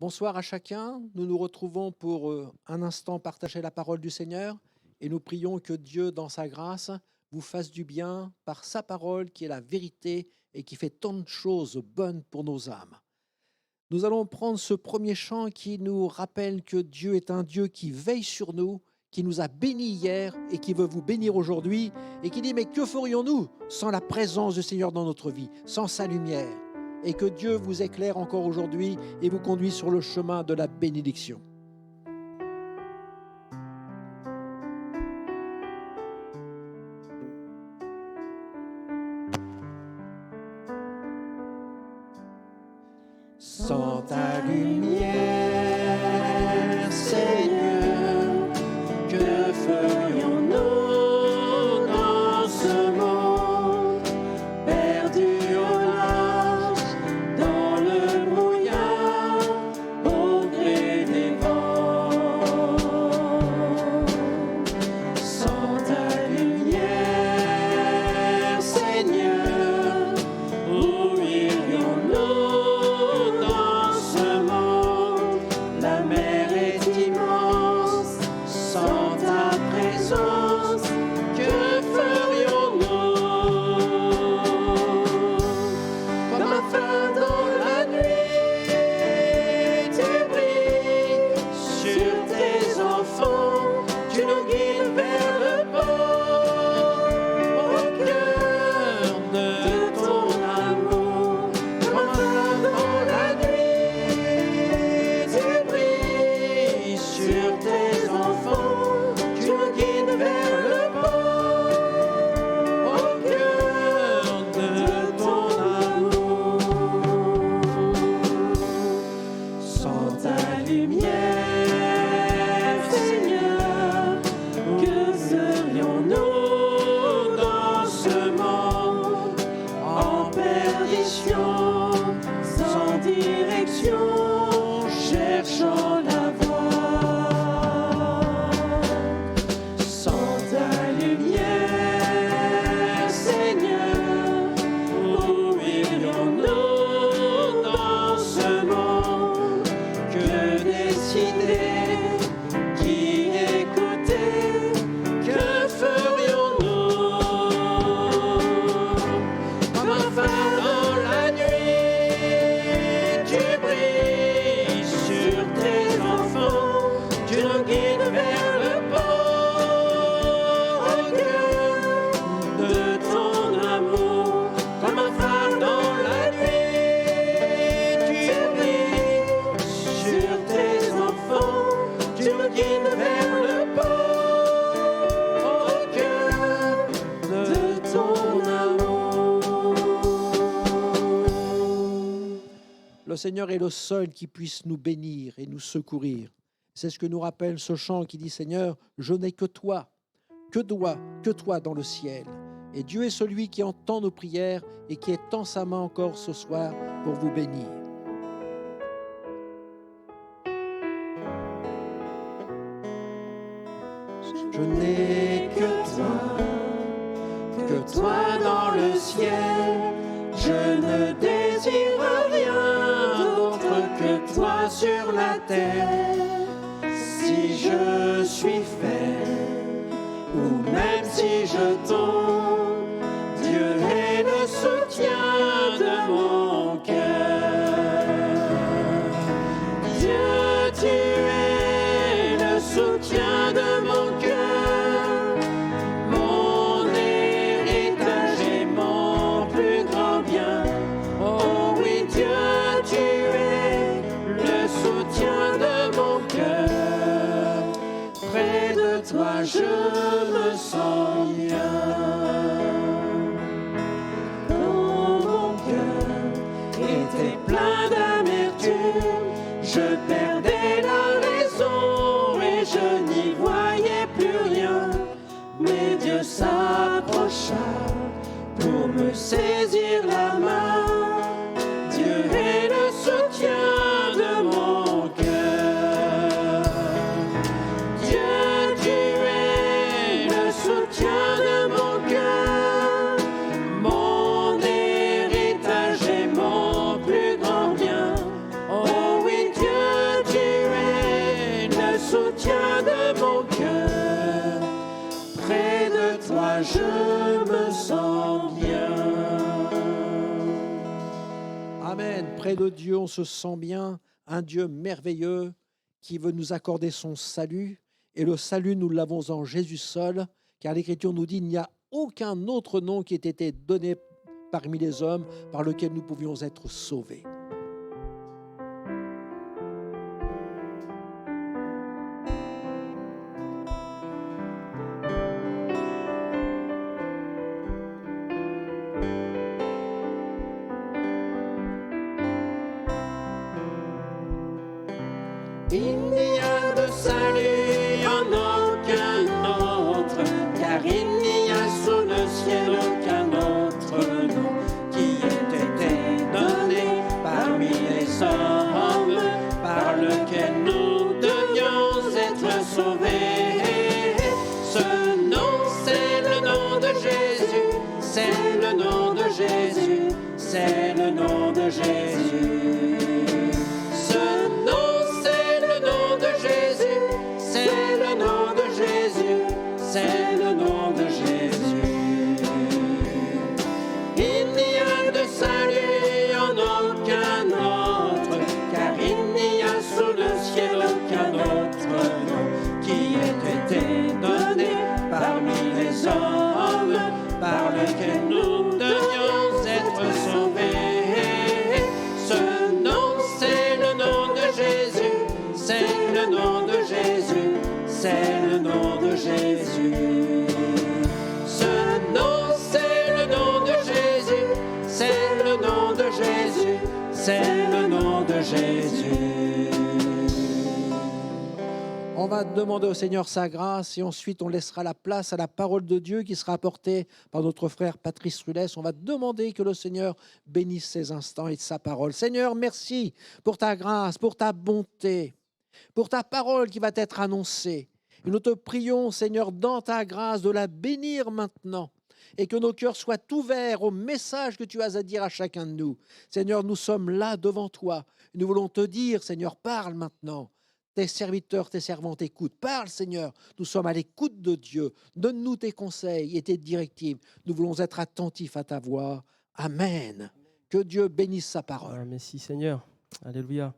Bonsoir à chacun. Nous nous retrouvons pour un instant partager la parole du Seigneur et nous prions que Dieu, dans sa grâce, vous fasse du bien par sa parole qui est la vérité et qui fait tant de choses bonnes pour nos âmes. Nous allons prendre ce premier chant qui nous rappelle que Dieu est un Dieu qui veille sur nous, qui nous a bénis hier et qui veut vous bénir aujourd'hui et qui dit mais que ferions-nous sans la présence du Seigneur dans notre vie, sans sa lumière? Et que Dieu vous éclaire encore aujourd'hui et vous conduise sur le chemin de la bénédiction. Sans ta lumière, Seigneur, que ferions-nous dans ce monde perdu au large, dans le brouillard, au gré des vents? Sans ta lumière, Seigneur, où irions-nous? La mer est immense, sans ta présence, que ferions-nous? Comme un phare dans la nuit, tu brilles sur tes enfants, tu nous guides vers le port, au cœur de ton amour. Comme un phare dans la nuit, sur tes enfants, tu nous guides vers le port, au cœur de ton amour. Sans ta lumière, Seigneur, que serions-nous dans ce monde en perdition, sans direction, cherchant la Le Seigneur est le seul qui puisse nous bénir et nous secourir. C'est ce que nous rappelle ce chant qui dit « Seigneur, je n'ai que toi, que toi dans le ciel. » Et Dieu est celui qui entend nos prières et qui étend sa main encore ce soir pour vous bénir. Je n'ai que toi dans le ciel. Je ne désire rien d'autre que toi sur la terre. Si je suis faible ou même si je tombe, Dieu est le soutien de mon cœur. Dieu, tu es le soutien de mon cœur. Toi, je me sens bien. Quand mon cœur était plein d'amertume, je perdais la raison et je n'y voyais plus rien. Mais Dieu s'approcha pour me saisir la main. Dieu est le soutien de mon cœur. Soutien de mon cœur, mon héritage et mon plus grand bien. Oh oui, Dieu, Près de Dieu, on se sent bien, un Dieu merveilleux qui veut nous accorder son salut. Et le salut, nous l'avons en Jésus seul, car l'Écriture nous dit il n'y a aucun autre nom qui ait été donné parmi les hommes par lequel nous pouvions être sauvés. Il n'y a de salut en aucun autre, car il n'y a sous le ciel aucun autre nom qui ait été donné parmi les hommes, par lequel nous devions être sauvés. Ce nom, c'est le nom de Jésus, c'est le nom de Jésus, c'est le nom de Jésus. C'est le nom de Jésus. Il n'y a de salut en aucun autre, car il n'y a sous le ciel aucun autre nom qui ait été donné parmi les hommes, par lequel nous devions être sauvés. Ce nom, c'est le nom de Jésus, c'est le nom de Jésus, c'est le nom de Jésus. Ce nom, c'est le nom de Jésus, c'est le nom de Jésus, c'est le nom de Jésus. On va demander au Seigneur sa grâce et ensuite on laissera la place à la parole de Dieu qui sera apportée par notre frère Patrice Rulès. On va demander que le Seigneur bénisse ces instants et sa parole. Seigneur, merci pour ta grâce, pour ta bonté, pour ta parole qui va être annoncée. Et nous te prions, Seigneur, dans ta grâce, de la bénir maintenant et que nos cœurs soient ouverts au message que tu as à dire à chacun de nous. Seigneur, nous sommes là devant toi. Nous voulons te dire, Seigneur, parle maintenant. Tes serviteurs, tes servantes écoutent. Parle, Seigneur. Nous sommes à l'écoute de Dieu. Donne-nous tes conseils et tes directives. Nous voulons être attentifs à ta voix. Amen. Que Dieu bénisse sa parole. Ah, merci, Seigneur. Alléluia.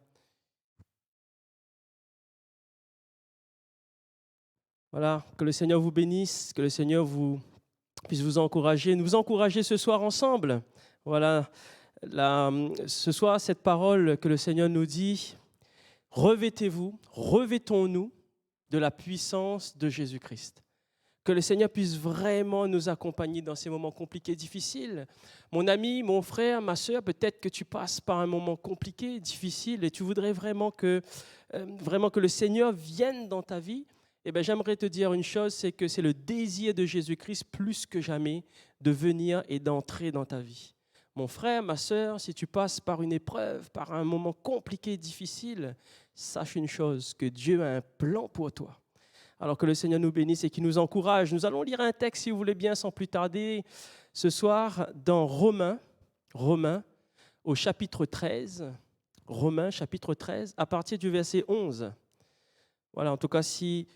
Voilà, que le Seigneur vous bénisse, que le Seigneur puisse vous encourager, nous encourager ce soir ensemble. Voilà, ce soir, cette parole que le Seigneur nous dit, revêtez-vous, revêtons-nous de la puissance de Jésus-Christ. Que le Seigneur puisse vraiment nous accompagner dans ces moments compliqués, difficiles. Mon ami, mon frère, ma sœur, peut-être que tu passes par un moment compliqué, difficile, et tu voudrais vraiment que le Seigneur vienne dans ta vie. Eh bien, j'aimerais te dire une chose, c'est que c'est le désir de Jésus-Christ plus que jamais de venir et d'entrer dans ta vie. Mon frère, ma sœur, si tu passes par une épreuve, par un moment compliqué, difficile, sache une chose, que Dieu a un plan pour toi. Alors que le Seigneur nous bénisse et qu'il nous encourage. Nous allons lire un texte, si vous voulez bien, sans plus tarder, ce soir, dans Romains, au chapitre 13, Romains, chapitre 13, à partir du verset 11. Voilà, en tout cas, si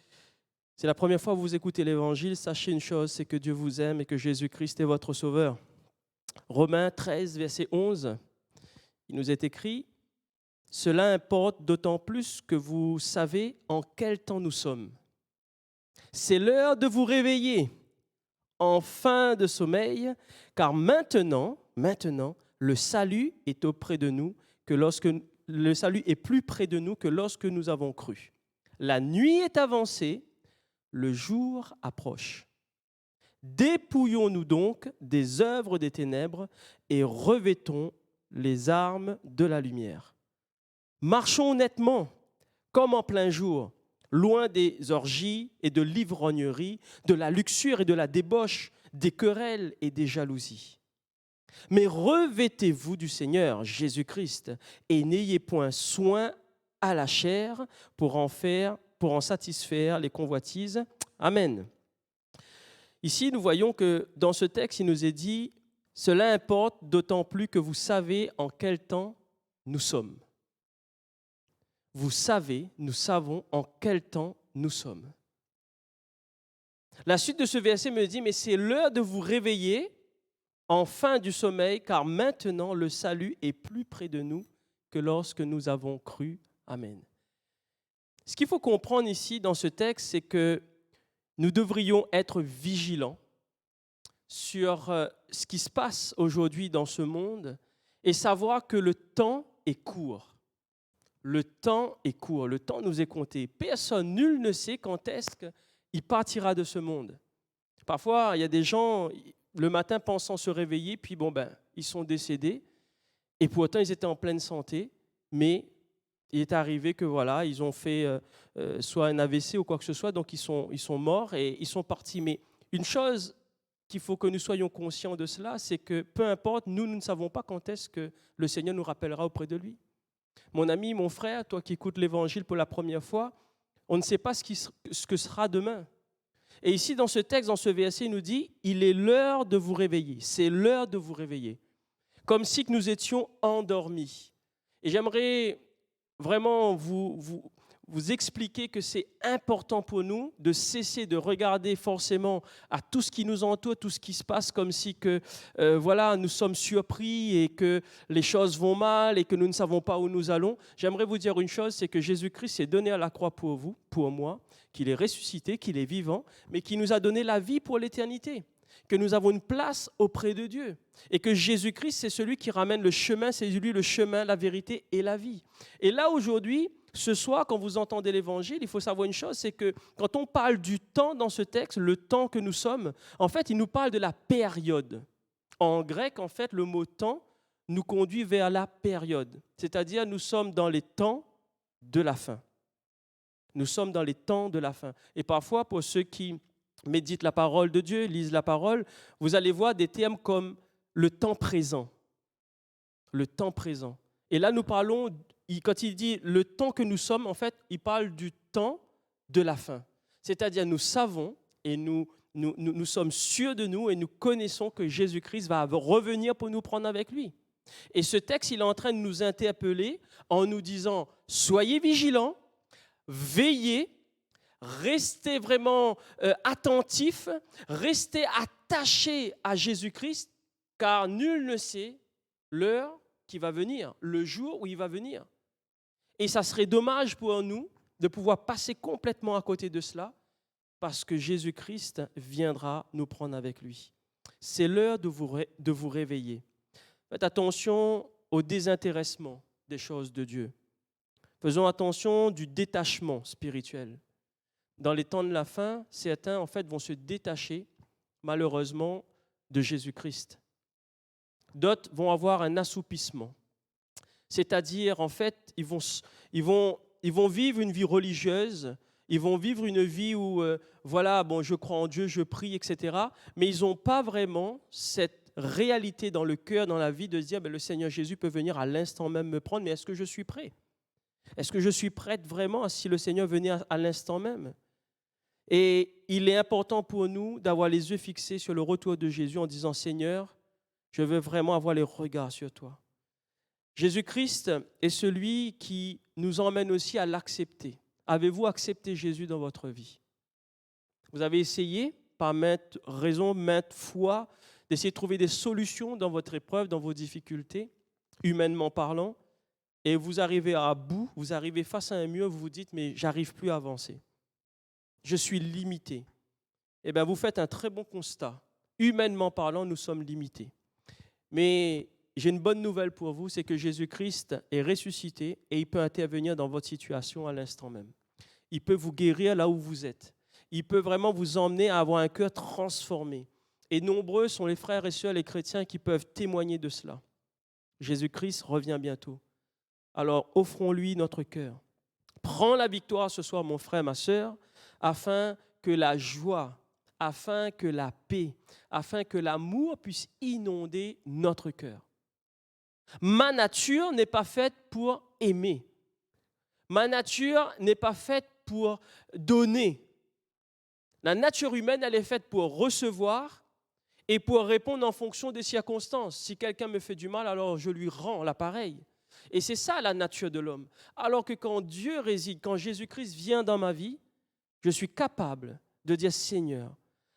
c'est la première fois que vous écoutez l'Évangile, sachez une chose, c'est que Dieu vous aime et que Jésus-Christ est votre Sauveur. Romains 13, verset 11, il nous est écrit « Cela importe d'autant plus que vous savez en quel temps nous sommes. C'est l'heure de vous réveiller en fin de sommeil, car maintenant, le salut est auprès de nous, le salut est plus près de nous que lorsque nous avons cru. La nuit est avancée, le jour approche. Dépouillons-nous donc des œuvres des ténèbres et revêtons les armes de la lumière. Marchons honnêtement, comme en plein jour, loin des orgies et de l'ivrognerie, de la luxure et de la débauche, des querelles et des jalousies. Mais revêtez-vous du Seigneur Jésus-Christ et n'ayez point soin à la chair pour en satisfaire les convoitises. Amen. Ici, nous voyons que dans ce texte, il nous est dit « Cela importe d'autant plus que vous savez en quel temps nous sommes. » Vous savez, nous savons en quel temps nous sommes. La suite de ce verset me dit « Mais c'est l'heure de vous réveiller en fin du sommeil, car maintenant le salut est plus près de nous que lorsque nous avons cru. Amen. Ce qu'il faut comprendre ici dans ce texte, c'est que nous devrions être vigilants sur ce qui se passe aujourd'hui dans ce monde et savoir que le temps est court. Le temps est court, le temps nous est compté. Personne, nul ne sait quand est-ce qu'il partira de ce monde. Parfois, il y a des gens, le matin, pensant se réveiller, puis ils sont décédés, et pourtant ils étaient en pleine santé, mais il est arrivé que voilà, ils ont fait soit un AVC ou quoi que ce soit, donc ils sont morts et ils sont partis. Mais une chose qu'il faut que nous soyons conscients de cela, c'est que peu importe, nous ne savons pas quand est-ce que le Seigneur nous rappellera auprès de lui. Mon ami, mon frère, toi qui écoutes l'Évangile pour la première fois, on ne sait pas ce que sera demain. Et ici, dans ce texte, dans ce verset, il nous dit, il est l'heure de vous réveiller. C'est l'heure de vous réveiller. Comme si que nous étions endormis. Et j'aimerais vraiment vous expliquer que c'est important pour nous de cesser de regarder forcément à tout ce qui nous entoure, tout ce qui se passe comme si que nous sommes surpris et que les choses vont mal et que nous ne savons pas où nous allons. J'aimerais vous dire une chose, c'est que Jésus-Christ s'est donné à la croix pour vous, pour moi, qu'il est ressuscité, qu'il est vivant, mais qu'il nous a donné la vie pour l'éternité, que nous avons une place auprès de Dieu et que Jésus-Christ, c'est celui qui ramène le chemin, c'est lui le chemin, la vérité et la vie. Et là, aujourd'hui, ce soir, quand vous entendez l'Évangile, il faut savoir une chose, c'est que quand on parle du temps dans ce texte, le temps que nous sommes, en fait, il nous parle de la période. En grec, en fait, le mot « temps » nous conduit vers la période, c'est-à-dire nous sommes dans les temps de la fin. Nous sommes dans les temps de la fin. Et parfois, pour ceux qui méditent la parole de Dieu, lisent la parole, vous allez voir des termes comme le temps présent. Le temps présent. Et là, nous parlons, quand il dit le temps que nous sommes, en fait, il parle du temps de la fin. C'est-à-dire, nous savons et nous sommes sûrs de nous et nous connaissons que Jésus-Christ va revenir pour nous prendre avec lui. Et ce texte, il est en train de nous interpeller en nous disant, soyez vigilants, veillez, restez vraiment attentifs, restez attachés à Jésus-Christ, car nul ne sait l'heure qui va venir, le jour où il va venir. Et ça serait dommage pour nous de pouvoir passer complètement à côté de cela, parce que Jésus-Christ viendra nous prendre avec lui. C'est l'heure de vous réveiller. Faites attention au désintéressement des choses de Dieu. Faisons attention du détachement spirituel. Dans les temps de la fin, certains en fait vont se détacher malheureusement de Jésus-Christ. D'autres vont avoir un assoupissement. C'est-à-dire en fait, ils vont vivre une vie religieuse, ils vont vivre une vie où je crois en Dieu, je prie, etc. Mais ils n'ont pas vraiment cette réalité dans le cœur, dans la vie de se dire le Seigneur Jésus peut venir à l'instant même me prendre, mais est-ce que je suis prêt ? Est-ce que je suis prête vraiment si le Seigneur venait à l'instant même ? Et il est important pour nous d'avoir les yeux fixés sur le retour de Jésus en disant « Seigneur, je veux vraiment avoir les regards sur toi. » Jésus-Christ est celui qui nous emmène aussi à l'accepter. Avez-vous accepté Jésus dans votre vie ? Vous avez essayé, par maintes raisons, maintes fois, d'essayer de trouver des solutions dans votre épreuve, dans vos difficultés, humainement parlant, et vous arrivez à bout, vous arrivez face à un mur, vous vous dites « mais j'arrive plus à avancer. Je suis limité. » Eh bien, vous faites un très bon constat. Humainement parlant, nous sommes limités. Mais j'ai une bonne nouvelle pour vous, c'est que Jésus-Christ est ressuscité et il peut intervenir dans votre situation à l'instant même. Il peut vous guérir là où vous êtes. Il peut vraiment vous emmener à avoir un cœur transformé. Et nombreux sont les frères et sœurs, les chrétiens, qui peuvent témoigner de cela. Jésus-Christ revient bientôt. Alors, offrons-lui notre cœur. Prends la victoire ce soir, mon frère, ma sœur, afin que la joie, afin que la paix, afin que l'amour puisse inonder notre cœur. Ma nature n'est pas faite pour aimer. Ma nature n'est pas faite pour donner. La nature humaine, elle est faite pour recevoir et pour répondre en fonction des circonstances. Si quelqu'un me fait du mal, alors je lui rends l'appareil. Et c'est ça la nature de l'homme. Alors que quand Dieu réside, quand Jésus-Christ vient dans ma vie, je suis capable de dire « Seigneur,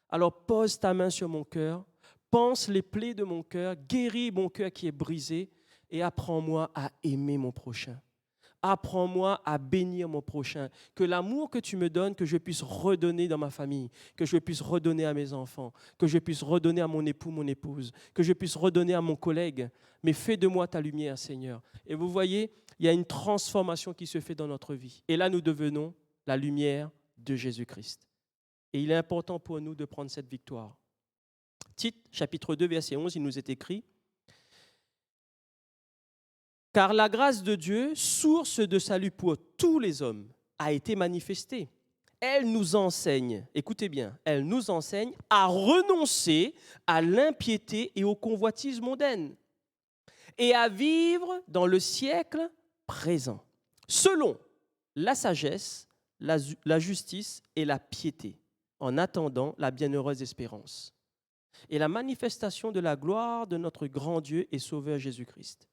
alors pose ta main sur mon cœur, Pense les plaies de mon cœur, guéris mon cœur qui est brisé et apprends-moi à aimer mon prochain. Apprends-moi à bénir mon prochain. Que l'amour que tu me donnes, que je puisse redonner dans ma famille, que je puisse redonner à mes enfants, que je puisse redonner à mon époux, mon épouse, que je puisse redonner à mon collègue. Mais fais de moi ta lumière, Seigneur. Et vous voyez, il y a une transformation qui se fait dans notre vie. Et là, nous devenons la lumière de Jésus-Christ. Et il est important pour nous de prendre cette victoire. Tite, chapitre 2, verset 11, il nous est écrit: « Car la grâce de Dieu, source de salut pour tous les hommes, a été manifestée. Elle nous enseigne, écoutez bien, elle nous enseigne à renoncer à l'impiété et aux convoitises mondaines et à vivre dans le siècle présent, selon la sagesse, la justice et la piété, en attendant la bienheureuse espérance et la manifestation de la gloire de notre grand Dieu et Sauveur Jésus-Christ.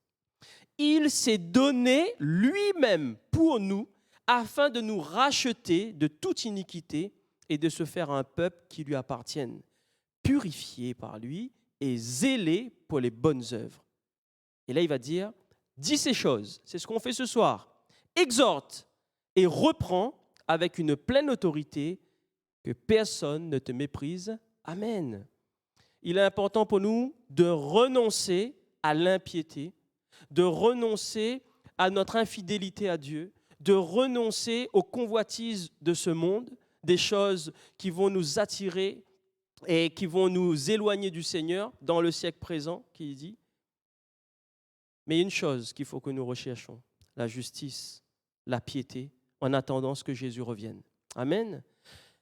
Il s'est donné lui-même pour nous afin de nous racheter de toute iniquité et de se faire un peuple qui lui appartienne, purifié par lui et zélé pour les bonnes œuvres. » Et là, il va dire, dis ces choses, c'est ce qu'on fait ce soir, exhorte et reprends avec une pleine autorité, que personne ne te méprise. Amen. Il est important pour nous de renoncer à l'impiété, de renoncer à notre infidélité à Dieu, de renoncer aux convoitises de ce monde, des choses qui vont nous attirer et qui vont nous éloigner du Seigneur dans le siècle présent, qui dit. Mais une chose qu'il faut que nous recherchons, la justice, la piété, en attendant ce que Jésus revienne. Amen.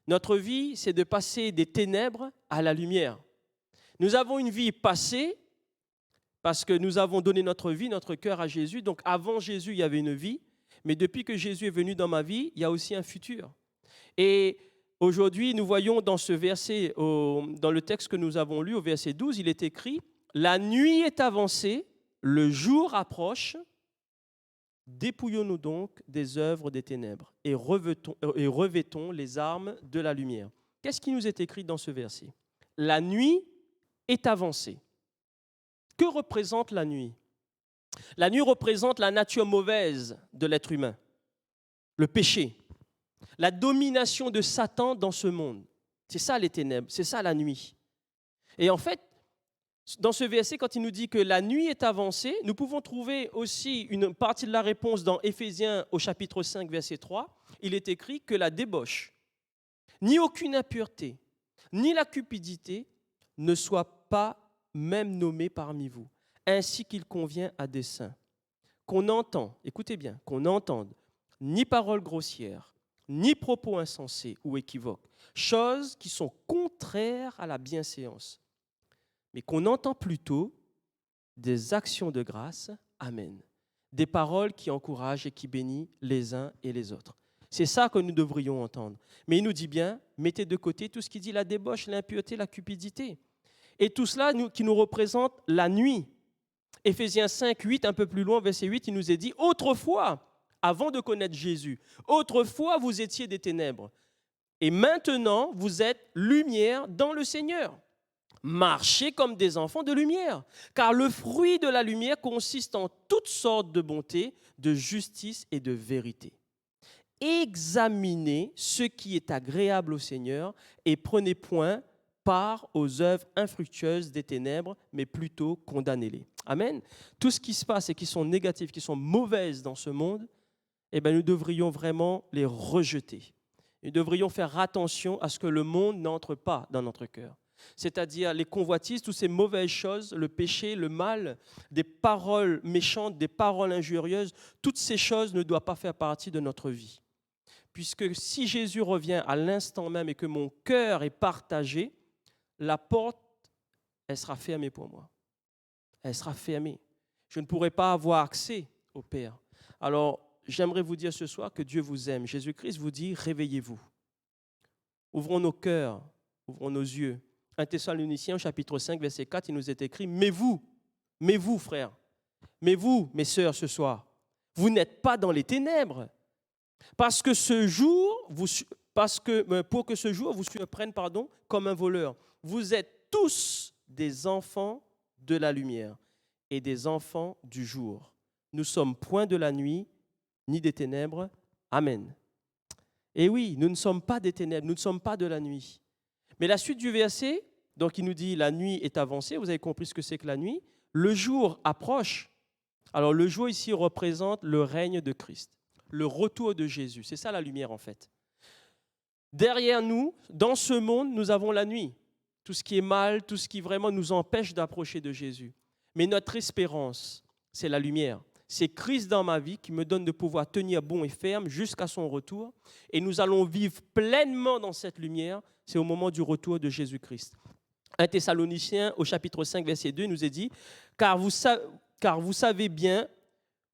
Notre vie, c'est de passer des ténèbres à la lumière. Nous avons une vie passée parce que nous avons donné notre vie, notre cœur à Jésus. Donc avant Jésus, il y avait une vie. Mais depuis que Jésus est venu dans ma vie, il y a aussi un futur. Et aujourd'hui, nous voyons dans ce verset, dans le texte que nous avons lu, au verset 12, il est écrit « La nuit est avancée, le jour approche. Dépouillons-nous donc des œuvres des ténèbres et revêtons les armes de la lumière. » Qu'est-ce qui nous est écrit dans ce verset? La nuit est avancée. Que représente la nuit? La nuit représente la nature mauvaise de l'être humain, le péché, la domination de Satan dans ce monde. C'est ça les ténèbres, c'est ça la nuit. Et en fait, dans ce verset, quand il nous dit que la nuit est avancée, nous pouvons trouver aussi une partie de la réponse dans Éphésiens au chapitre 5, verset 3. Il est écrit que la débauche, ni aucune impureté, ni la cupidité ne soient pas même nommées parmi vous, ainsi qu'il convient à des saints. Qu'on entend, écoutez bien, qu'on n'entende ni paroles grossières, ni propos insensés ou équivoques, choses qui sont contraires à la bienséance, mais qu'on entend plutôt des actions de grâce, amen, des paroles qui encouragent et qui bénissent les uns et les autres. C'est ça que nous devrions entendre. Mais il nous dit bien, mettez de côté tout ce qui dit la débauche, l'impureté, la cupidité. Et tout cela qui nous représente la nuit. Éphésiens 5, 8, un peu plus loin, verset 8, il nous est dit, autrefois, avant de connaître Jésus, autrefois vous étiez des ténèbres, et maintenant vous êtes lumière dans le Seigneur. Marchez comme des enfants de lumière, car le fruit de la lumière consiste en toutes sortes de bonté, de justice et de vérité. Examinez ce qui est agréable au Seigneur et prenez point part aux œuvres infructueuses des ténèbres, mais plutôt condamnez-les. Amen. Tout ce qui se passe et qui sont négatifs, qui sont mauvaises dans ce monde, nous devrions vraiment les rejeter. Nous devrions faire attention à ce que le monde n'entre pas dans notre cœur. C'est-à-dire les convoitises, toutes ces mauvaises choses, le péché, le mal, des paroles méchantes, des paroles injurieuses, toutes ces choses ne doivent pas faire partie de notre vie. Puisque si Jésus revient à l'instant même et que mon cœur est partagé, la porte, elle sera fermée pour moi. Elle sera fermée. Je ne pourrai pas avoir accès au Père. Alors, j'aimerais vous dire ce soir que Dieu vous aime. Jésus-Christ vous dit, réveillez-vous. Ouvrons nos cœurs, ouvrons nos yeux. 1 Thessaloniciens, chapitre 5, verset 4, il nous est écrit, mais vous, frères, mais vous, mes sœurs, ce soir, vous n'êtes pas dans les ténèbres, pour que ce jour vous surprenne, comme un voleur. Vous êtes tous des enfants de la lumière et des enfants du jour. Nous sommes point de la nuit, ni des ténèbres. Amen. Et oui, nous ne sommes pas des ténèbres, nous ne sommes pas de la nuit. Mais la suite du verset, donc il nous dit la nuit est avancée, vous avez compris ce que c'est que la nuit. Le jour approche. Alors le jour ici représente le règne de Christ, le retour de Jésus. C'est ça la lumière en fait. Derrière nous, dans ce monde, nous avons la nuit. Tout ce qui est mal, tout ce qui vraiment nous empêche d'approcher de Jésus. Mais notre espérance, c'est la lumière. C'est Christ dans ma vie qui me donne de pouvoir tenir bon et ferme jusqu'à son retour. Et nous allons vivre pleinement dans cette lumière. C'est au moment du retour de Jésus-Christ. 1 Thessaloniciens, au chapitre 5, verset 2, il nous est dit « Car vous savez bien,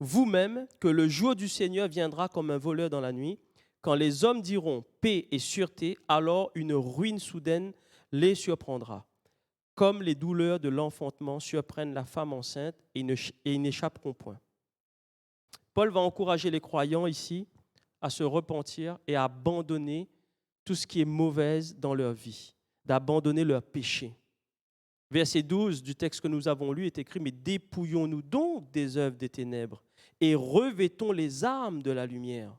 vous-même, que le jour du Seigneur viendra comme un voleur dans la nuit. Quand les hommes diront paix et sûreté, alors une ruine soudaine les surprendra. Comme les douleurs de l'enfantement surprennent la femme enceinte et ils n'échapperont point. » Paul va encourager les croyants ici à se repentir et à abandonner tout ce qui est mauvais dans leur vie, d'abandonner leur péché. Verset 12 du texte que nous avons lu est écrit « Mais dépouillons-nous donc des œuvres des ténèbres et revêtons les armes de la lumière. »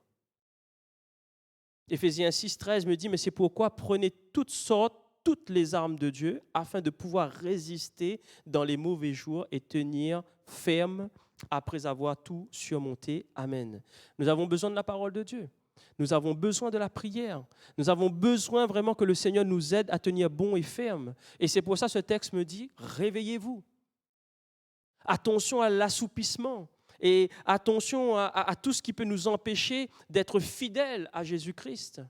Éphésiens 6, 13 me dit « Mais c'est pourquoi prenez toutes les armes de Dieu, afin de pouvoir résister dans les mauvais jours et tenir ferme après avoir tout surmonté. » Amen. Nous avons besoin de la parole de Dieu. Nous avons besoin de la prière. Nous avons besoin vraiment que le Seigneur nous aide à tenir bon et ferme. Et c'est pour ça que ce texte me dit, réveillez-vous. Attention à l'assoupissement et attention à tout ce qui peut nous empêcher d'être fidèles à Jésus-Christ.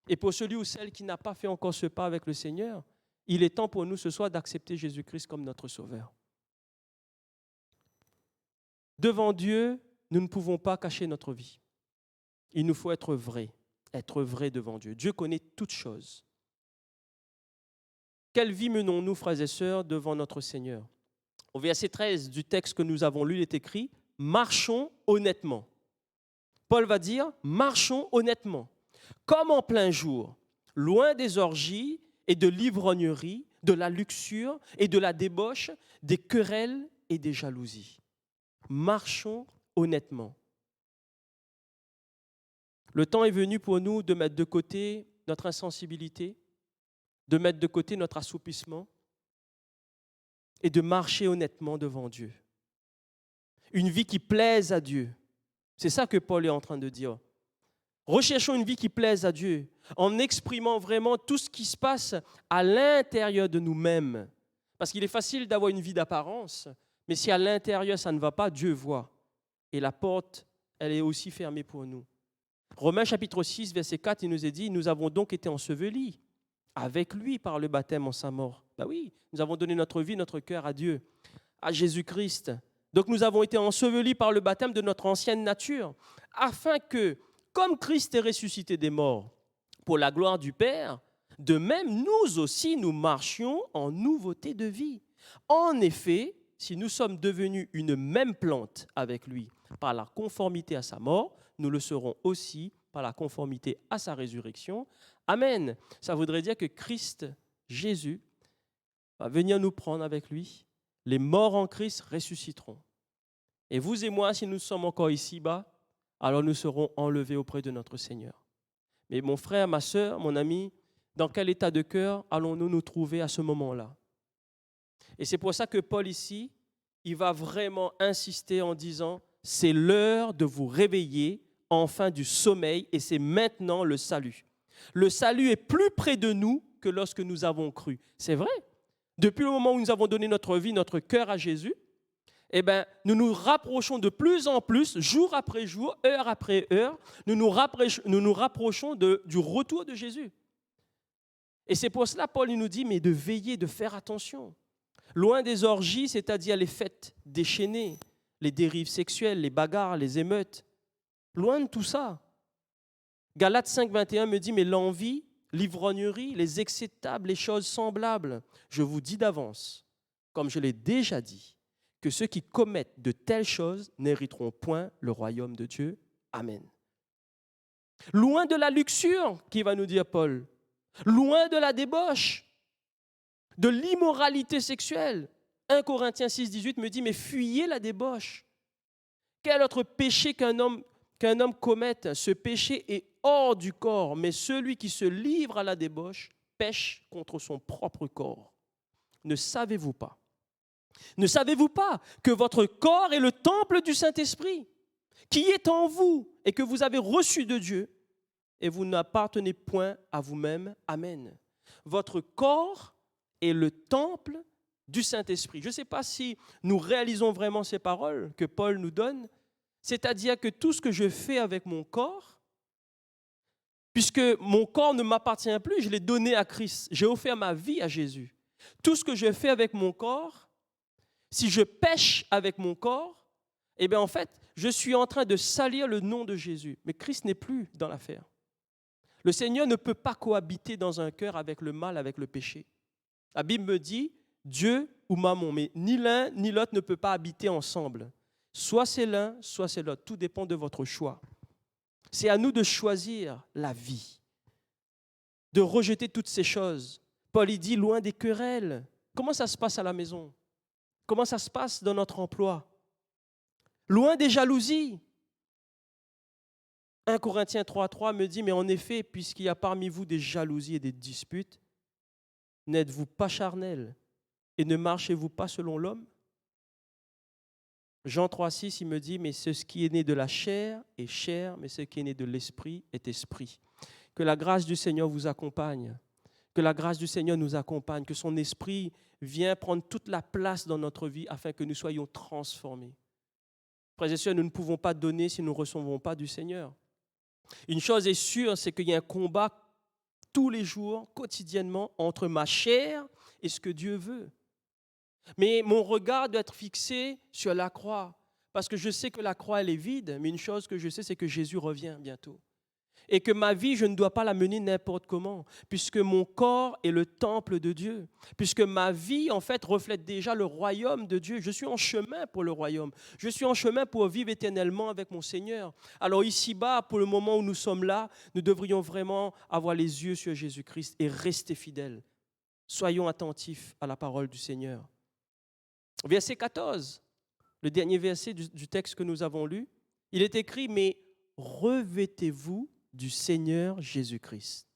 Et pour celui ou celle qui n'a pas fait encore ce pas avec le Seigneur, il est temps pour nous ce soir d'accepter Jésus-Christ comme notre Sauveur. Devant Dieu, nous ne pouvons pas cacher notre vie. Il nous faut être vrai devant Dieu. Dieu connaît toutes choses. Quelle vie menons-nous, frères et sœurs, devant notre Seigneur? Au verset 13 du texte que nous avons lu, il est écrit « Marchons honnêtement ». Paul va dire « Marchons honnêtement ». Comme en plein jour, loin des orgies et de l'ivrognerie, de la luxure et de la débauche, des querelles et des jalousies. Marchons honnêtement. Le temps est venu pour nous de mettre de côté notre insensibilité, de mettre de côté notre assoupissement et de marcher honnêtement devant Dieu. Une vie qui plaise à Dieu. C'est ça que Paul est en train de dire. Recherchons une vie qui plaise à Dieu en exprimant vraiment tout ce qui se passe à l'intérieur de nous-mêmes. Parce qu'il est facile d'avoir une vie d'apparence, mais si à l'intérieur ça ne va pas, Dieu voit. Et la porte, elle est aussi fermée pour nous. Romains chapitre 6, verset 4, il nous est dit « Nous avons donc été ensevelis avec lui par le baptême en sa mort. » Ben oui, nous avons donné notre vie, notre cœur à Dieu, à Jésus-Christ. Donc nous avons été ensevelis par le baptême de notre ancienne nature, afin que, comme Christ est ressuscité des morts pour la gloire du Père, de même nous aussi nous marchions en nouveauté de vie. En effet, si nous sommes devenus une même plante avec lui par la conformité à sa mort, nous le serons aussi par la conformité à sa résurrection. Amen. Ça voudrait dire que Christ, Jésus, va venir nous prendre avec lui. Les morts en Christ ressusciteront. Et vous et moi, si nous sommes encore ici-bas, alors nous serons enlevés auprès de notre Seigneur. Mais mon frère, ma sœur, mon ami, dans quel état de cœur allons-nous nous trouver à ce moment-là? Et c'est pour ça que Paul ici, il va vraiment insister en disant « C'est l'heure de vous réveiller enfin du sommeil et c'est maintenant le salut. » Le salut est plus près de nous que lorsque nous avons cru. C'est vrai. Depuis le moment où nous avons donné notre vie, notre cœur à Jésus, eh bien, nous nous rapprochons de plus en plus, jour après jour, heure après heure, nous nous rapprochons du retour de Jésus. Et c'est pour cela, Paul il nous dit, mais de veiller, de faire attention. Loin des orgies, c'est-à-dire les fêtes déchaînées, les dérives sexuelles, les bagarres, les émeutes. Loin de tout ça. Galates 5, 21 me dit, mais l'envie, l'ivrognerie, les excès de table, les choses semblables, je vous dis d'avance, comme je l'ai déjà dit, que ceux qui commettent de telles choses n'hériteront point le royaume de Dieu. Amen. Loin de la luxure, qui va nous dire Paul, loin de la débauche, de l'immoralité sexuelle. 1 Corinthiens 6, 18 me dit, mais fuyez la débauche. Quel autre péché qu'un homme commette? Ce péché est hors du corps, mais celui qui se livre à la débauche pêche contre son propre corps. Ne savez-vous pas? Ne savez-vous pas que votre corps est le temple du Saint-Esprit, qui est en vous et que vous avez reçu de Dieu, et vous n'appartenez point à vous-même? Amen. Votre corps est le temple du Saint-Esprit. Je ne sais pas si nous réalisons vraiment ces paroles que Paul nous donne, c'est-à-dire que tout ce que je fais avec mon corps, puisque mon corps ne m'appartient plus, je l'ai donné à Christ, j'ai offert ma vie à Jésus. Tout ce que je fais avec mon corps, si je pêche avec mon corps, eh bien en fait, je suis en train de salir le nom de Jésus. Mais Christ n'est plus dans l'affaire. Le Seigneur ne peut pas cohabiter dans un cœur avec le mal, avec le péché. La Bible me dit Dieu ou Mammon, mais ni l'un ni l'autre ne peut pas habiter ensemble. Soit c'est l'un, soit c'est l'autre. Tout dépend de votre choix. C'est à nous de choisir la vie, de rejeter toutes ces choses. Paul il dit loin des querelles. Comment ça se passe à la maison? Comment ça se passe dans notre emploi? Loin des jalousies. 1 Corinthiens 3,3 me dit, mais en effet, puisqu'il y a parmi vous des jalousies et des disputes, n'êtes-vous pas charnels et ne marchez-vous pas selon l'homme? Jean 3,6, il me dit, mais ce qui est né de la chair est chair, mais ce qui est né de l'esprit est esprit. Que la grâce du Seigneur vous accompagne, que la grâce du Seigneur nous accompagne, que son esprit vienne prendre toute la place dans notre vie afin que nous soyons transformés. Frères et sœurs, nous ne pouvons pas donner si nous ne recevons pas du Seigneur. Une chose est sûre, c'est qu'il y a un combat tous les jours, quotidiennement, entre ma chair et ce que Dieu veut. Mais mon regard doit être fixé sur la croix, parce que je sais que la croix, elle est vide, mais une chose que je sais, c'est que Jésus revient bientôt. Et que ma vie, je ne dois pas la mener n'importe comment, puisque mon corps est le temple de Dieu, puisque ma vie, en fait, reflète déjà le royaume de Dieu. Je suis en chemin pour le royaume. Je suis en chemin pour vivre éternellement avec mon Seigneur. Alors ici-bas, pour le moment où nous sommes là, nous devrions vraiment avoir les yeux sur Jésus-Christ et rester fidèles. Soyons attentifs à la parole du Seigneur. Verset 14, le dernier verset du texte que nous avons lu, il est écrit « Mais revêtez-vous du Seigneur Jésus-Christ.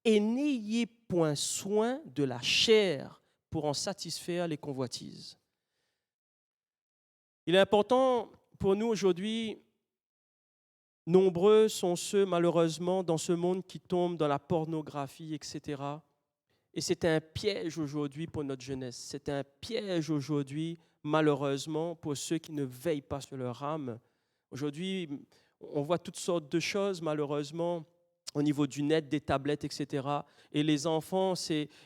Et n'ayez point soin de la chair pour en satisfaire les convoitises. » Il est important pour nous aujourd'hui, nombreux sont ceux malheureusement dans ce monde qui tombent dans la pornographie, etc. Et c'est un piège aujourd'hui pour notre jeunesse. C'est un piège aujourd'hui malheureusement pour ceux qui ne veillent pas sur leur âme. Aujourd'hui, on voit toutes sortes de choses, malheureusement, au niveau du net, des tablettes, etc. Et les enfants,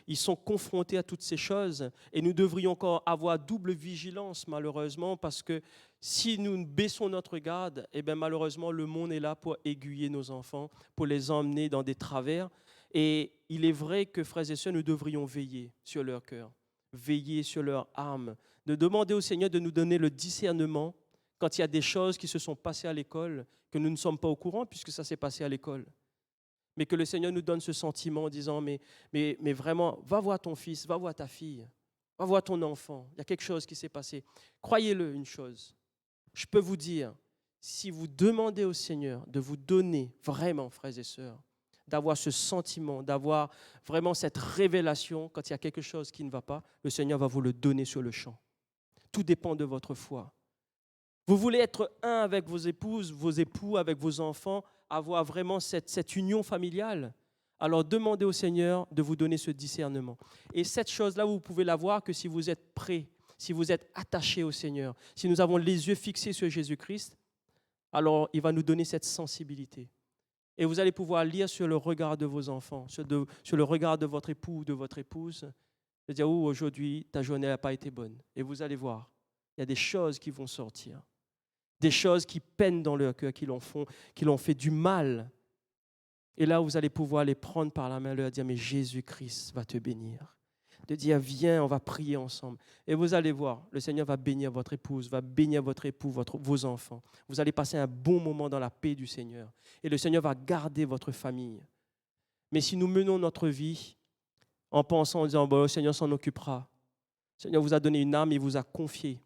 ils sont confrontés à toutes ces choses. Et nous devrions encore avoir double vigilance, malheureusement, parce que si nous baissons notre garde, eh bien, malheureusement, le monde est là pour aiguiller nos enfants, pour les emmener dans des travers. Et il est vrai que, frères et sœurs, nous devrions veiller sur leur cœur, veiller sur leur âme, de demander au Seigneur de nous donner le discernement quand il y a des choses qui se sont passées à l'école, que nous ne sommes pas au courant puisque ça s'est passé à l'école. Mais que le Seigneur nous donne ce sentiment en disant, mais vraiment, va voir ton fils, va voir ta fille, va voir ton enfant, il y a quelque chose qui s'est passé. Croyez-le une chose, je peux vous dire, si vous demandez au Seigneur de vous donner vraiment, frères et sœurs, d'avoir ce sentiment, d'avoir vraiment cette révélation quand il y a quelque chose qui ne va pas, le Seigneur va vous le donner sur le champ. Tout dépend de votre foi. Vous voulez être un avec vos épouses, vos époux, avec vos enfants, avoir vraiment cette union familiale. Alors demandez au Seigneur de vous donner ce discernement. Et cette chose-là, vous pouvez l'avoir que si vous êtes prêts, si vous êtes attachés au Seigneur, si nous avons les yeux fixés sur Jésus-Christ, alors il va nous donner cette sensibilité. Et vous allez pouvoir lire sur le regard de vos enfants, sur le regard de votre époux ou de votre épouse, de dire, oh, aujourd'hui, ta journée n'a pas été bonne. Et vous allez voir, il y a des choses qui vont sortir. Des choses qui peinent dans leur cœur, qui l'ont fait du mal. Et là, vous allez pouvoir les prendre par la main, leur dire, mais Jésus-Christ va te bénir. De dire, viens, on va prier ensemble. Et vous allez voir, le Seigneur va bénir votre épouse, va bénir votre époux, vos enfants. Vous allez passer un bon moment dans la paix du Seigneur. Et le Seigneur va garder votre famille. Mais si nous menons notre vie en pensant, en disant, bon, le Seigneur s'en occupera. Le Seigneur vous a donné une âme et vous a confié.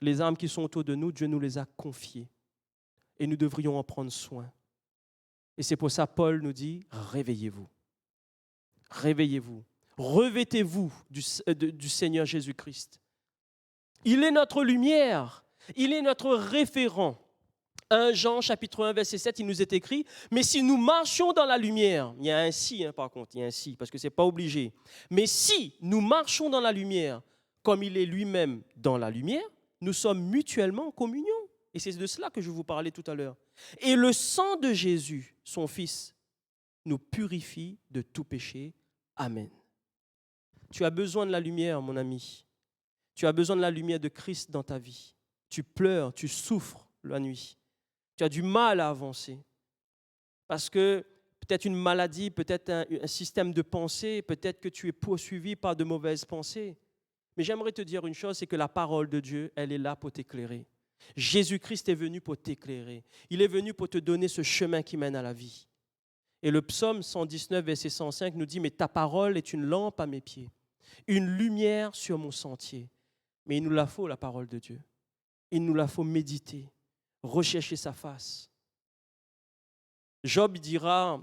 Les âmes qui sont autour de nous, Dieu nous les a confiées. Et nous devrions en prendre soin. Et c'est pour ça Paul nous dit, réveillez-vous. Réveillez-vous. Revêtez-vous du Seigneur Jésus-Christ. Il est notre lumière. Il est notre référent. 1 Jean chapitre 1 verset 7, il nous est écrit, mais si nous marchons dans la lumière, il y a un si par contre, il y a un si, parce que ce n'est pas obligé, mais si nous marchons dans la lumière, comme il est lui-même dans la lumière, nous sommes mutuellement en communion. Et c'est de cela que je vous parlais tout à l'heure. Et le sang de Jésus, son Fils, nous purifie de tout péché. Amen. Tu as besoin de la lumière, mon ami. Tu as besoin de la lumière de Christ dans ta vie. Tu pleures, tu souffres la nuit. Tu as du mal à avancer. Parce que peut-être une maladie, peut-être un système de pensée, peut-être que tu es poursuivi par de mauvaises pensées. Mais j'aimerais te dire une chose, c'est que la parole de Dieu, elle est là pour t'éclairer. Jésus-Christ est venu pour t'éclairer. Il est venu pour te donner ce chemin qui mène à la vie. Et le psaume 119, verset 105 nous dit, « Mais ta parole est une lampe à mes pieds, une lumière sur mon sentier. » Mais il nous la faut, la parole de Dieu. Il nous la faut méditer, rechercher sa face. Job dira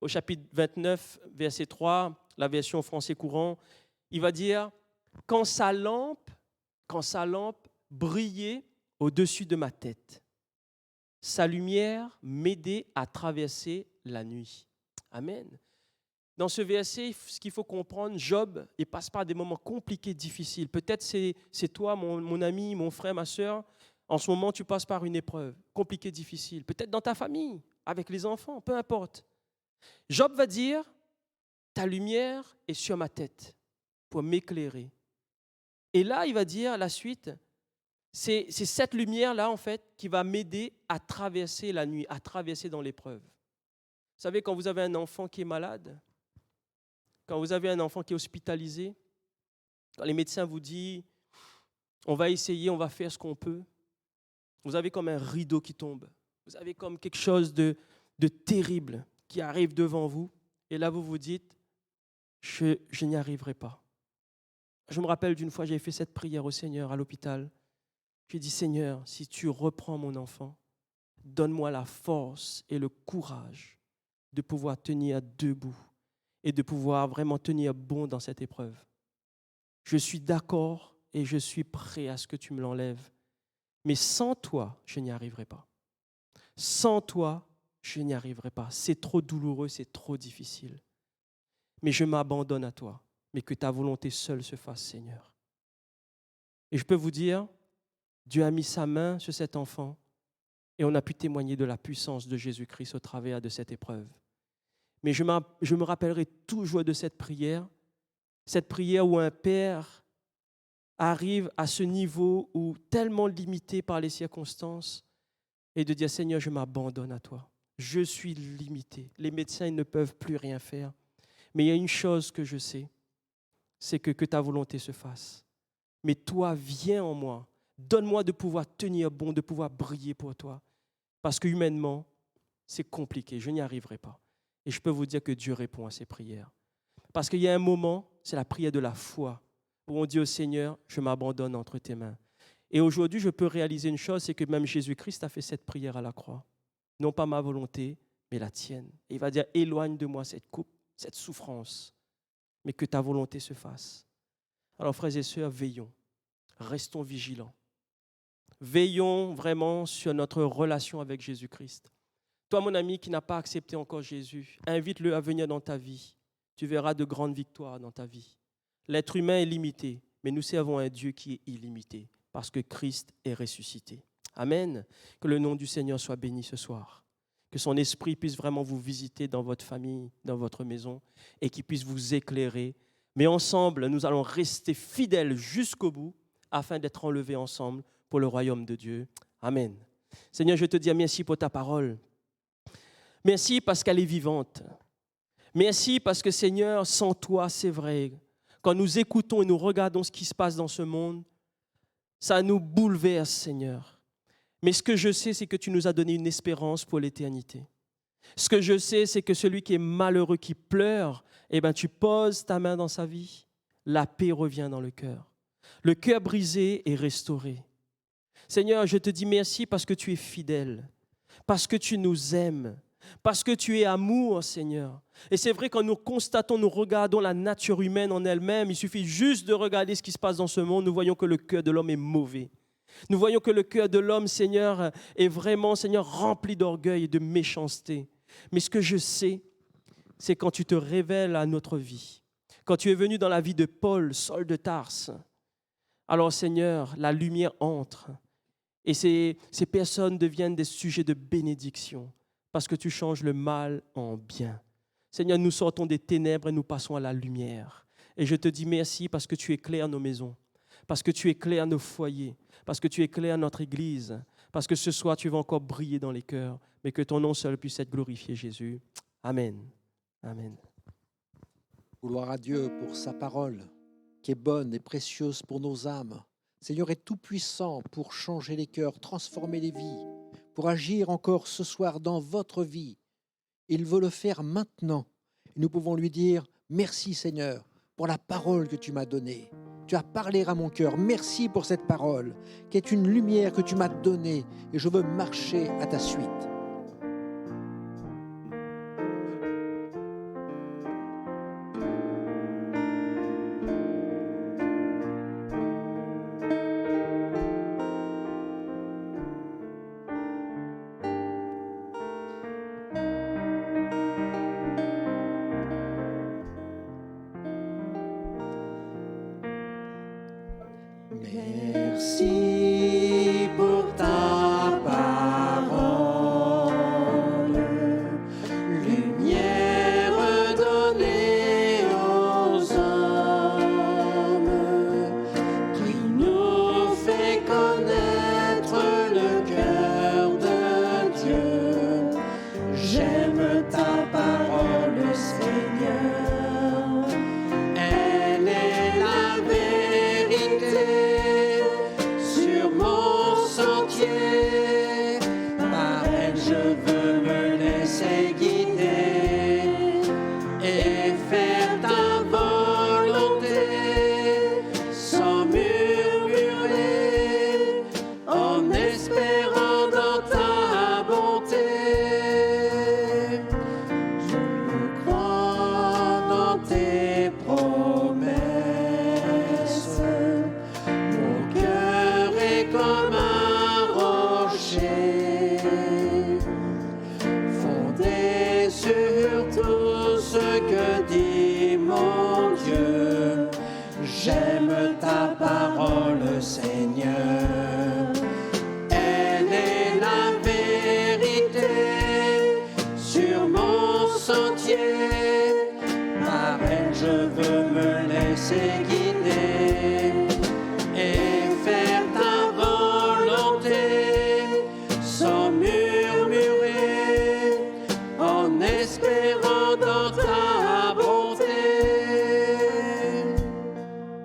au chapitre 29, verset 3, la version français courant, il va dire, « Quand sa lampe brillait au-dessus de ma tête, sa lumière m'aidait à traverser la nuit. » Amen. Dans ce verset, ce qu'il faut comprendre, Job, il passe par des moments compliqués, difficiles. Peut-être c'est toi, mon ami, mon frère, ma soeur, en ce moment, tu passes par une épreuve compliquée, difficile. Peut-être dans ta famille, avec les enfants, peu importe. Job va dire, ta lumière est sur ma tête pour m'éclairer. Et là, il va dire la suite, c'est cette lumière-là, en fait, qui va m'aider à traverser la nuit, à traverser dans l'épreuve. Vous savez, quand vous avez un enfant qui est malade, quand vous avez un enfant qui est hospitalisé, quand les médecins vous disent, on va essayer, on va faire ce qu'on peut, vous avez comme un rideau qui tombe. Vous avez comme quelque chose de terrible qui arrive devant vous. Et là, vous vous dites, je n'y arriverai pas. Je me rappelle d'une fois, j'avais fait cette prière au Seigneur à l'hôpital. J'ai dit, Seigneur, si tu reprends mon enfant, donne-moi la force et le courage de pouvoir tenir debout et de pouvoir vraiment tenir bon dans cette épreuve. Je suis d'accord et je suis prêt à ce que tu me l'enlèves. Mais sans toi, je n'y arriverai pas. Sans toi, je n'y arriverai pas. C'est trop douloureux, c'est trop difficile. Mais je m'abandonne à toi. Mais que ta volonté seule se fasse, Seigneur. Et je peux vous dire, Dieu a mis sa main sur cet enfant et on a pu témoigner de la puissance de Jésus-Christ au travers de cette épreuve. Mais je me rappellerai toujours de cette prière où un père arrive à ce niveau où tellement limité par les circonstances et de dire, Seigneur, je m'abandonne à toi. Je suis limité. Les médecins ils ne peuvent plus rien faire. Mais il y a une chose que je sais, c'est que ta volonté se fasse. Mais toi, viens en moi. Donne-moi de pouvoir tenir bon, de pouvoir briller pour toi. Parce que humainement, c'est compliqué. Je n'y arriverai pas. Et je peux vous dire que Dieu répond à ces prières. Parce qu'il y a un moment, c'est la prière de la foi, où on dit au Seigneur, je m'abandonne entre tes mains. Et aujourd'hui, je peux réaliser une chose, c'est que même Jésus-Christ a fait cette prière à la croix. Non pas ma volonté, mais la tienne. Et il va dire, éloigne de moi cette coupe, cette souffrance, mais que ta volonté se fasse. Alors, frères et sœurs, veillons, restons vigilants. Veillons vraiment sur notre relation avec Jésus-Christ. Toi, mon ami, qui n'a pas accepté encore Jésus, invite-le à venir dans ta vie. Tu verras de grandes victoires dans ta vie. L'être humain est limité, mais nous servons un Dieu qui est illimité, parce que Christ est ressuscité. Amen. Que le nom du Seigneur soit béni ce soir. Que son esprit puisse vraiment vous visiter dans votre famille, dans votre maison, et qu'il puisse vous éclairer. Mais ensemble, nous allons rester fidèles jusqu'au bout, afin d'être enlevés ensemble pour le royaume de Dieu. Amen. Seigneur, je te dis merci pour ta parole. Merci parce qu'elle est vivante. Merci parce que, Seigneur, sans toi, c'est vrai, quand nous écoutons et nous regardons ce qui se passe dans ce monde, ça nous bouleverse, Seigneur. Mais ce que je sais, c'est que tu nous as donné une espérance pour l'éternité. Ce que je sais, c'est que celui qui est malheureux, qui pleure, eh ben, tu poses ta main dans sa vie, la paix revient dans le cœur. Le cœur brisé est restauré. Seigneur, je te dis merci parce que tu es fidèle, parce que tu nous aimes, parce que tu es amour, Seigneur. Et c'est vrai, quand nous constatons, nous regardons la nature humaine en elle-même, il suffit juste de regarder ce qui se passe dans ce monde, nous voyons que le cœur de l'homme est mauvais. Nous voyons que le cœur de l'homme, Seigneur, est vraiment, Seigneur, rempli d'orgueil et de méchanceté. Mais ce que je sais, c'est quand tu te révèles à notre vie, quand tu es venu dans la vie de Paul, Saul de Tarse, alors Seigneur, la lumière entre et ces personnes deviennent des sujets de bénédiction parce que tu changes le mal en bien. Seigneur, nous sortons des ténèbres et nous passons à la lumière. Et je te dis merci parce que tu éclaires nos maisons, parce que tu éclaires nos foyers, parce que tu éclaires notre Église, parce que ce soir tu vas encore briller dans les cœurs, mais que ton nom seul puisse être glorifié, Jésus. Amen. Amen. Gloire à Dieu pour sa parole, qui est bonne et précieuse pour nos âmes. Seigneur est tout-puissant pour changer les cœurs, transformer les vies, pour agir encore ce soir dans votre vie. Il veut le faire maintenant. Nous pouvons lui dire, merci Seigneur, pour la parole que tu m'as donnée. Tu as parlé à mon cœur. Merci pour cette parole, qui est une lumière que tu m'as donnée, et je veux marcher à ta suite. Merci pour ta parole, lumière donnée aux hommes, qui nous fait connaître le cœur de Dieu. J'aime ta parole, Seigneur, elle est la vérité. Par elle je veux me laisser guider et faire ta volonté sans murmurer, en espérant dans ta bonté. Je crois dans tes promesses, mon cœur est comme un fondé sur tout ce que dit mon Dieu. J'aime ta parole, Seigneur. Elle est la vérité sur mon sentier. Par elle je veux me laisser guider et faire ta volonté sans murmurer, en espérant dans ta bonté.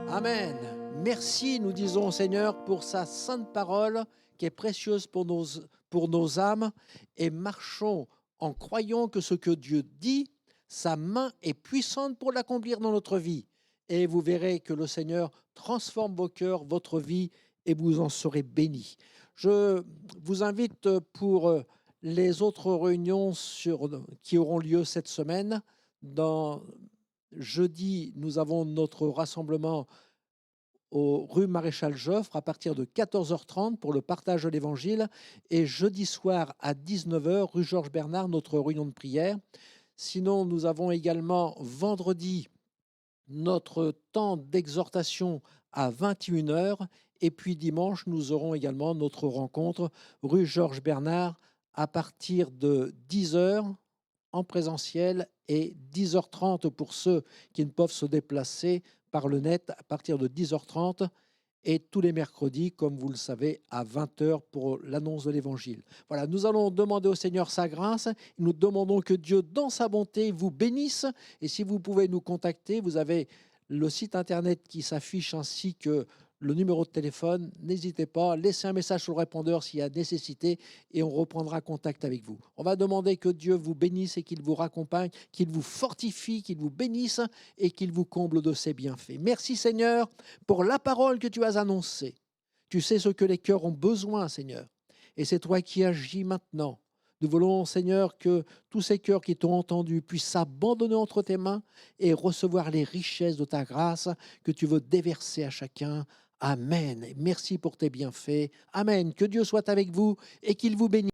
Amen. Merci, nous disons au Seigneur, pour sa sainte parole qui est précieuse pour nos âmes, et marchons en croyant que ce que Dieu dit, sa main est puissante pour l'accomplir dans notre vie. Et vous verrez que le Seigneur transforme vos cœurs, votre vie, et vous en serez bénis. Je vous invite pour les autres réunions qui auront lieu cette semaine. Jeudi, nous avons notre rassemblement rue Maréchal Joffre à partir de 14h30 pour le partage de l'Évangile. Et jeudi soir à 19h, rue Georges Bernard, notre réunion de prière. Sinon, nous avons également vendredi notre temps d'exhortation à 21h. Et puis dimanche, nous aurons également notre rencontre rue Georges Bernard à partir de 10h en présentiel et 10h30 pour ceux qui ne peuvent se déplacer par le net à partir de 10h30 et tous les mercredis, comme vous le savez, à 20h pour l'annonce de l'Évangile. Voilà, nous allons demander au Seigneur sa grâce. Nous demandons que Dieu, dans sa bonté, vous bénisse. Et si vous pouvez nous contacter, vous avez le site internet qui s'affiche ainsi que le numéro de téléphone. N'hésitez pas, laissez un message sur le répondeur s'il y a nécessité et on reprendra contact avec vous. On va demander que Dieu vous bénisse et qu'il vous raccompagne, qu'il vous fortifie, qu'il vous bénisse et qu'il vous comble de ses bienfaits. Merci Seigneur pour la parole que tu as annoncée. Tu sais ce que les cœurs ont besoin, Seigneur. Et c'est toi qui agis maintenant. Nous voulons, Seigneur, que tous ces cœurs qui t'ont entendu puissent s'abandonner entre tes mains et recevoir les richesses de ta grâce que tu veux déverser à chacun. Amen. Merci pour tes bienfaits. Amen. Que Dieu soit avec vous et qu'il vous bénisse.